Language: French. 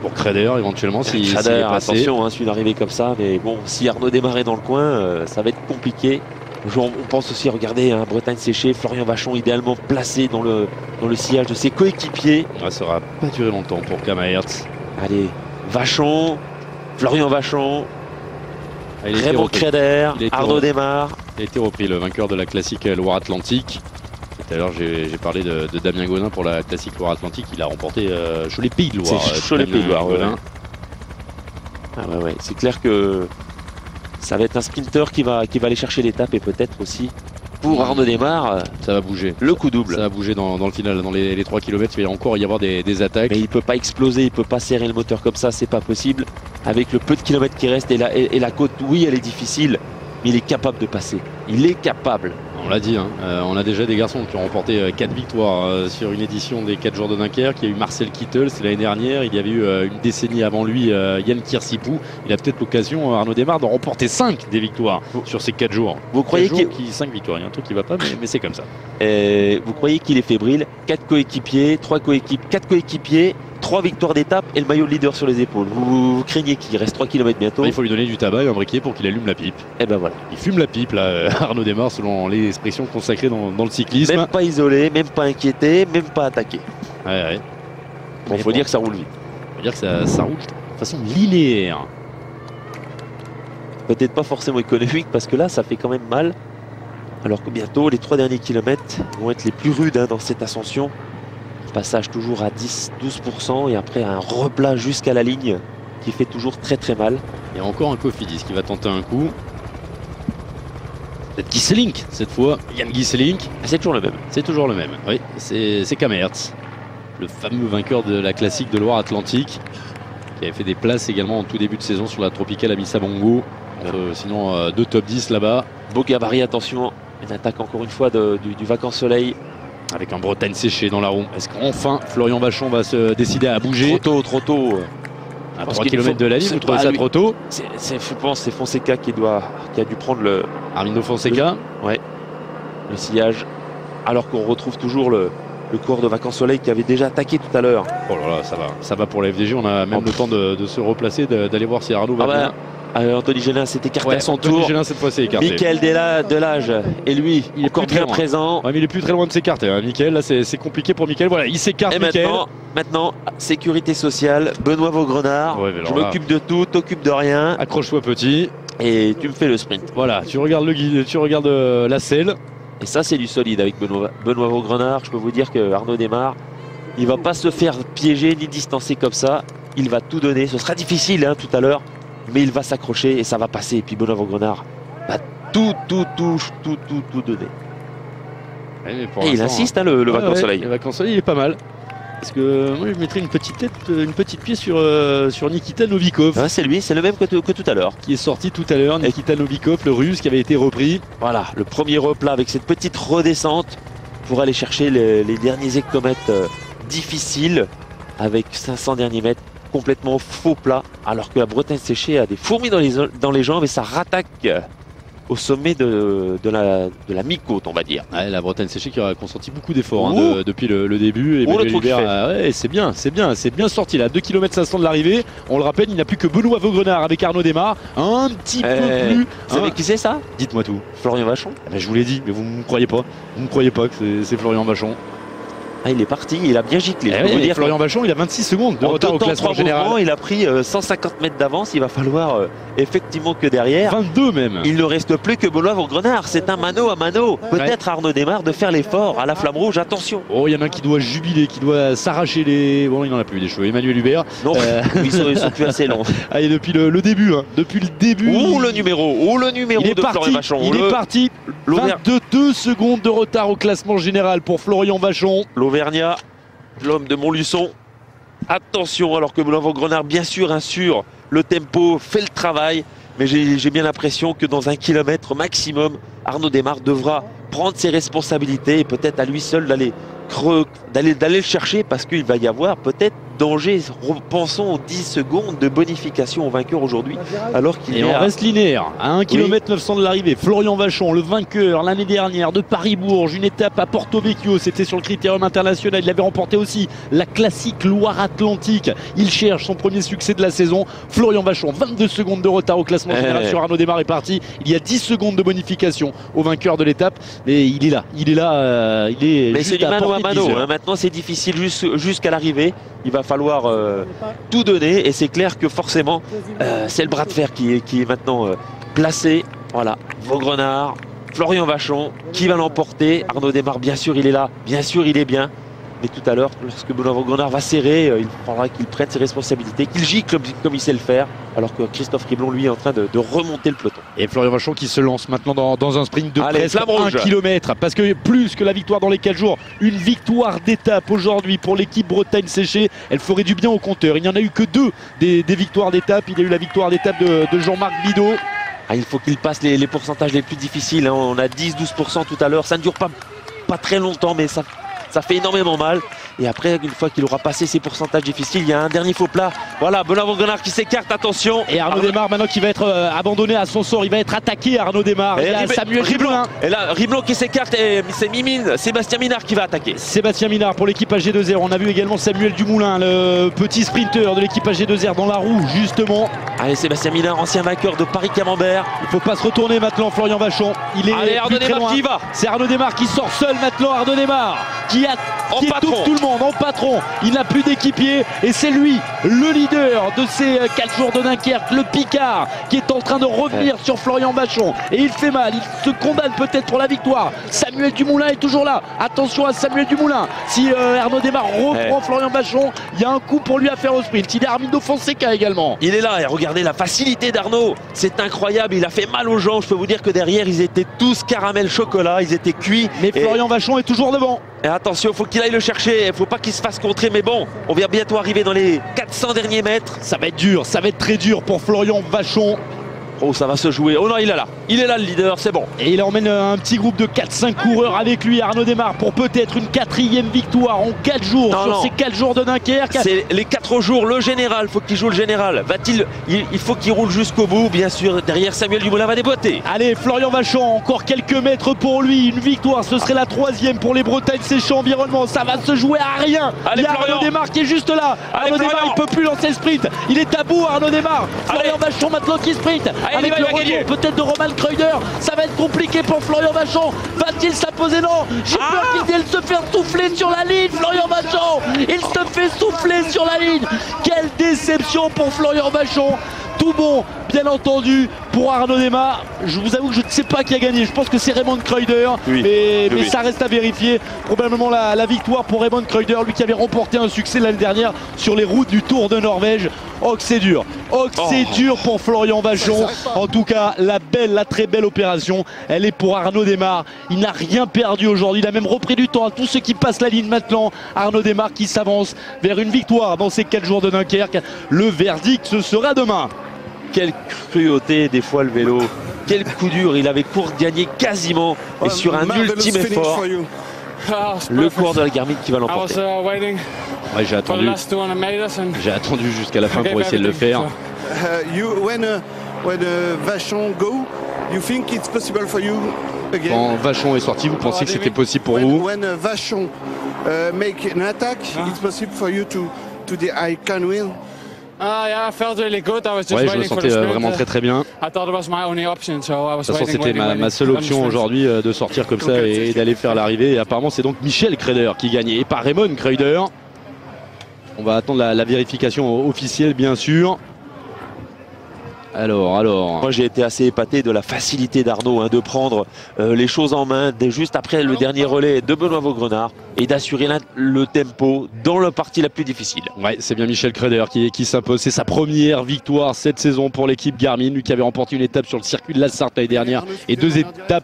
Pour Creder éventuellement si Creder, attention, hein, celui d'arriver comme ça, mais bon, si Arnaud Desmar est dans le coin, ça va être compliqué. On pense aussi, regardez, hein, Bretagne séchée, Florian Vachon idéalement placé dans le sillage de ses coéquipiers. Ça aura pas duré longtemps pour Kamaertz. Allez, Vachon, Florian Vachon, Raymond Creder, Arnaud Desmar. Il a été repris, le vainqueur de la classique Loire-Atlantique. Tout à l'heure, j'ai parlé de Damien Godin pour la classique Loire-Atlantique. Il a remporté Cholet-Pays de Loire. C'est Cholet-Pays de Loire, ouais. C'est clair que ça va être un sprinter qui va aller chercher l'étape et peut-être aussi pour Arnaud Desmar. Ça va bouger. Le coup double. Ça va bouger dans le final, dans les 3 km. Il va encore y avoir des attaques. Mais il ne peut pas exploser, il ne peut pas serrer le moteur comme ça, c'est pas possible. Avec le peu de kilomètres qui restent et la côte, oui, elle est difficile, mais il est capable de passer. Il est capable. On l'a dit, hein, on a déjà des garçons qui ont remporté 4 victoires sur une édition des 4 jours de Dunkerque. Il y a eu Marcel Kittel, c'est l'année dernière. Il y avait eu une décennie avant lui, Yann Kirsipou. Il a peut-être l'occasion, Arnaud Desmar, de remporter 5 des victoires sur ces 4 jours. Vous croyez qu'il 5 victoires, il y a un truc qui va pas, mais c'est comme ça. Vous croyez qu'il est fébrile? 4 coéquipiers, 4 coéquipiers, 3 victoires d'étape et le maillot de leader sur les épaules. Vous craignez qu'il reste 3 km bientôt? Il faut lui donner du tabac et un briquet pour qu'il allume la pipe. Et ben voilà. Il fume la pipe, là, Arnaud Desmar, selon les expressions consacrées dans le cyclisme. Même pas isolé, même pas inquiété, même pas attaqué. Ouais. Bon, faut dire que ça roule vite. Faut dire que ça roule de façon linéaire. Peut-être pas forcément économique parce que là, ça fait quand même mal. Alors que bientôt, les 3 derniers kilomètres vont être les plus rudes dans cette ascension. Passage toujours à 10-12% et après un replat jusqu'à la ligne qui fait toujours très très mal. Il y a encore un Cofidis qui va tenter un coup. Peut-être Gieselink cette fois. Yann Gieselink. C'est toujours le même. C'est toujours le même. Oui, c'est Kamaertz, le fameux vainqueur de la classique de Loire-Atlantique, qui avait fait des places également en tout début de saison sur la Tropicale à Missa-Bongo. Sinon 2 top 10 là-bas. Beau gabarit, attention. Une attaque encore une fois du Vacances Soleil. Avec un Bretagne séché dans la roue. Est-ce qu'enfin Florian Vachon va se décider à bouger? Trop tôt. À 3 km de la ligne, vous trouvez ça trop tôt? Je pense que c'est Fonseca qui a dû prendre le... Armindo Fonseca. Ouais. Le sillage. Alors qu'on retrouve toujours le coureur de Vacances Soleil qui avait déjà attaqué tout à l'heure. Oh là là, ça va pour la FDJ. On a même le temps de se replacer, d'aller voir si Arnaud va bien. Anthony Gélin s'est écarté à son tour. Anthony Gélin cette fois s'est écarté. Mickaël Delage et lui, il est encore bien présent. Ouais, mais il est plus très loin de s'écarter. Mickaël, là c'est compliqué pour Mickaël. Voilà, il s'écarte. Et maintenant, sécurité sociale, Benoît Vaugrenard. Ouais, je m'occupe de tout, t'occupes de rien. Accroche-toi petit. Et tu me fais le sprint. Voilà, tu regardes la selle. Et ça c'est du solide avec Benoît Vaugrenard. Je peux vous dire que Arnaud Desmar, il va pas se faire piéger ni distancer comme ça. Il va tout donner. Ce sera difficile tout à l'heure. Mais il va s'accrocher et ça va passer. Et puis Benoît Vaugrenard va tout donner. Et il insiste, le Vacances Soleil. Le Vacances Soleil, il est pas mal. Parce que moi, je mettrais une petite pied sur Nikita Novikov. Ah, c'est lui, c'est le même que tout à l'heure. Qui est sorti tout à l'heure. Nikita Novikov, le russe, qui avait été repris. Voilà, le premier replat avec cette petite redescente pour aller chercher les derniers hectomètres difficiles avec 500 derniers mètres. Complètement faux plat, alors que la Bretagne séchée a des fourmis dans les jambes et ça rattaque au sommet de la mi-côte, on va dire. Ouais, la Bretagne séchée qui a consenti beaucoup d'efforts depuis le début. Et c'est bien sorti là. 2 km 500 de l'arrivée. On le rappelle, il n'y a plus que Benoît Vaugrenard avec Arnaud Desmar. Un petit peu plus. Vous savez qui c'est ça? Dites-moi tout. Florian Vachon. Je vous l'ai dit, mais vous ne me croyez pas. Vous ne croyez pas que c'est Florian Vachon. Il est parti, il a bien giclé. Florian Vachon, il a 26 secondes de retard au classement général. Il a pris 150 mètres d'avance. Il va falloir effectivement que derrière. 22 même. Il ne reste plus que Benoît Vaugrenard. C'est un mano à mano. Peut-être Arnaud Desmar de faire l'effort à la Flamme Rouge. Attention. Oh, il y en a un qui doit jubiler, qui doit s'arracher les. Bon, il n'en a plus des cheveux. Emmanuel Hubert. Non, ils sont plus assez longs. Allez, depuis le début. Depuis le début. Le numéro de Florian Vachon. Il est parti. 22 secondes de retard au classement général pour Florian Vachon. L'Auvergnat. L'homme de Montluçon, attention, alors que Benoît Vaugrenard, bien sûr, assure le tempo, fait le travail, mais j'ai bien l'impression que dans 1 kilomètre maximum, Arnaud Desmar devra prendre ses responsabilités et peut-être à lui seul d'aller le chercher parce qu'il va y avoir peut-être danger. Repensons aux 10 secondes de bonification au vainqueur aujourd'hui. Alors qu'il Et on reste linéaire, à 1 km 900 de l'arrivée. Florian Vachon, le vainqueur l'année dernière de Paris-Bourges, une étape à Porto Vecchio, c'était sur le critérium international. Il avait remporté aussi la classique Loire-Atlantique. Il cherche son premier succès de la saison. Florian Vachon, 22 secondes de retard au classement général sur Arnaud Démare est parti. Il y a 10 secondes de bonification au vainqueur de l'étape. Mais il est là, mais c'est du mano à mano, hein. Maintenant c'est difficile jusqu'à l'arrivée. Il va falloir tout donner et c'est clair que forcément c'est le bras de fer qui est maintenant placé. Voilà, Vaugrenard, Florian Vachon qui va l'emporter. Arnaud Démare, bien sûr il est là, bien sûr il est bien. Mais tout à l'heure, lorsque Benoît Vaugrenard va serrer, il faudra qu'il prenne ses responsabilités, qu'il gicle comme il sait le faire, alors que Christophe Riblon, lui, est en train de remonter le peloton. Et Florian Vachon qui se lance maintenant dans un sprint de presque 1 km, parce que plus que la victoire dans les 4 jours, une victoire d'étape aujourd'hui pour l'équipe Bretagne Séché, elle ferait du bien au compteur. Il n'y en a eu que 2 des victoires d'étape. Il y a eu la victoire d'étape de Jean-Marc Bidot. Ah, il faut qu'il passe les pourcentages les plus difficiles, hein. On a 10-12% tout à l'heure, ça ne dure pas très longtemps, mais ça fait énormément mal. Et après, une fois qu'il aura passé ces pourcentages difficiles, il y a un dernier faux plat. Voilà, Benoît Vaugrenard qui s'écarte, attention. Et Arnaud Démare maintenant qui va être abandonné à son sort. Il va être attaqué, Arnaud Démare. Et il y a Samuel Riblon. Et là, Riblon qui s'écarte et c'est Sébastien Minard qui va attaquer. Sébastien Minard pour l'équipe AG2R. On a vu également Samuel Dumoulin, le petit sprinter de l'équipe AG2R dans la roue, justement. Allez, Sébastien Minard, ancien vainqueur de Paris-Camembert. Il ne faut pas se retourner maintenant, Florian Vachon. Il est Allez, Arnaud Démare qui va. C'est Arnaud Démare qui sort seul maintenant. Arnaud Démare qui étouffe tout le monde en patron. Il n'a plus d'équipier et c'est lui le leader de ces 4 jours de Dunkerque, le Picard qui est en train de revenir sur Florian Vachon et il fait mal, il se condamne peut-être pour la victoire. Samuel Dumoulin est toujours là, attention à Samuel Dumoulin. Si Arnaud Démare reprend Florian Vachon, il y a un coup pour lui à faire au sprint. Il est Armindo Fonseca également. Il est là et regardez la facilité d'Arnaud, c'est incroyable, il a fait mal aux gens. Je peux vous dire que derrière ils étaient tous caramel chocolat, ils étaient cuits. Mais Florian Vachon est toujours devant. Et attention, il faut qu'il aille le chercher, il ne faut pas qu'il se fasse contrer, mais bon, on vient bientôt arriver dans les 400 derniers mètres. Ça va être dur, ça va être très dur pour Florian Vachon. Oh, ça va se jouer. Oh non, il est là. Il est là, le leader, c'est bon. Et il emmène un petit groupe de 4-5 coureurs avec lui, Arnaud Démare, pour peut-être une 4e victoire en 4 jours sur ces 4 jours de Dunkerque. C'est les 4 jours, le général, faut qu'il joue le général. Il faut qu'il roule jusqu'au bout, bien sûr. Derrière, Samuel Dumoulin va déboîter. Allez, Florian Vachon, encore quelques mètres pour lui. Une victoire, ce serait la 3e pour les Bretagnes Séché Environnement. Ça va se jouer à rien. Allez, il y a Arnaud Démare qui est juste là. Arnaud Démare, il ne peut plus lancer le sprint. Il est à bout, Arnaud Démare. Florian Vachon maintenant qui sprint. Avec le retour peut-être de Roman Kreuder. Ça va être compliqué pour Florian Vachon. Va-t-il s'imposer? Non, j'ai peur qu'il vienne se faire souffler sur la ligne. Florian Vachon, il se fait souffler sur la ligne. Quelle déception pour Florian Vachon. Tout bon, bien entendu, pour Arnaud Démare. Je vous avoue que je ne sais pas qui a gagné. Je pense que c'est Raymond Kreuder, mais ça reste à vérifier. Probablement la victoire pour Raymond Kreuder, lui qui avait remporté un succès l'année dernière sur les routes du Tour de Norvège. Oh que c'est dur, c'est dur pour Florian Vachon. En tout cas, la très belle opération, elle est pour Arnaud Démare. Il n'a rien perdu aujourd'hui, il a même repris du temps à tous ceux qui passent la ligne maintenant. Arnaud Démare qui s'avance vers une victoire dans ces 4 jours de Dunkerque. Le verdict, ce sera demain. Quelle cruauté des fois le vélo. Quel coup dur, il avait cours gagné quasiment. Et sur un ultime effort, le coureur de la Garmin qui va l'emporter. Ouais, j'ai attendu jusqu'à la fin pour essayer de le faire. Quand Vachon est sorti, vous pensiez que c'était possible pour vous? Vachon make an attack, it's possible for you to I can win. Ouais, je me sentais vraiment très bien. De toute façon, c'était ma seule option aujourd'hui de sortir comme ça et d'aller faire l'arrivée. Et apparemment, c'est donc Michel Kreuder qui gagnait et pas Raymond Kreuder. On va attendre la vérification officielle, bien sûr. Alors. Moi j'ai été assez épaté de la facilité d'Arnaud de prendre les choses en main juste après le dernier relais de Benoît Vaugrenard et d'assurer le tempo dans la partie la plus difficile. Ouais, c'est bien Michel Kreuder qui s'impose. C'est sa première victoire cette saison pour l'équipe Garmin, lui qui avait remporté une étape sur le circuit de la Sarthe l'année dernière et 2 étapes